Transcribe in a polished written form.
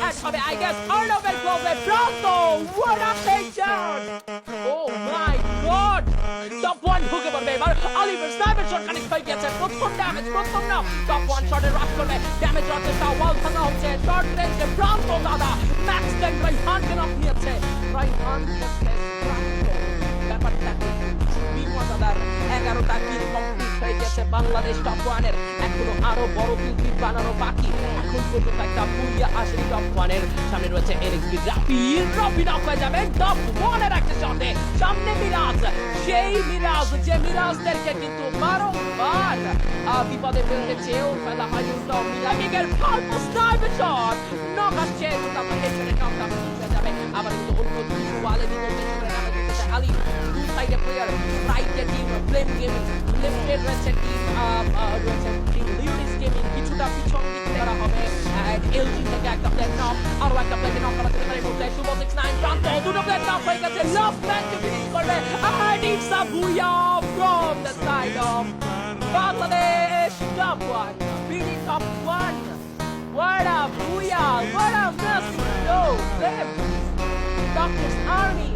that হবে I guess Arnoldের ক্লোজে প্রান্ত what a takedown oh my god top one ঢুকে পড়বে এবার অলিভার স্নাইপার শট কানেক্ট হয়ে গেছে প্রথম ড্যামেজ প্রথম নাও টপ ওয়ান শটে রাশ করবে ড্যামেজ হচ্ছে তাও ওয়াল ভাঙা হচ্ছে শর্ট রেঞ্জে প্রান্ত দাদা ম্যাক্স টেন রাইহানকে নক নিয়েছে রাইহান ব্যাপারটা খুবই মজাদার 11টা কিল কমপ্লিট হয়ে গেছে বাংলাদেশ টপ ওয়ানের এখনো আরো বড় কিল বানানো বাকি এখন পর্যন্ত একটা বুইয়া আসেনি টপ ওয়ানের সামনে রয়েছে এলএক্সবি রাফি নক হয়ে যাবে টপ ওয়ানের একটা শটে সামনে মিরাজ সেই মিরাজ যে মিরাজদেরকে কিন্তু বারংবার বিপদে ফেলতে চেয়েও ফেলা হয় টপ মিরাজের ফালতু স্নাইপার শট নক আসছে কিন্তু আপনার হেডশটে নকটা হয়ে যাবে আবার কিন্তু অন্য দুটো ওয়ালে দিতে নামে দিতেছে আলী দুই সাইডে প্লেয়ার রাইটে টিম ফ্লেম গেমিং লেফটে রয়েছে টিম লিউরিস গেমিং কিছুটা পিছন দিক করা হবে এলজি থেকে একটা প্লেয়ার নক আরো একটা প্লেয়ার নক করা যেতে পারে বলতে 269 প্রান্ত দুটো প্লেয়ার নক হয়ে গেছে লাভ ম্যাচকে ফিনিশ করবে and it's a booyah from the side of Bangladesh top one beating top one what a booyah what a massive blow Doctor's Army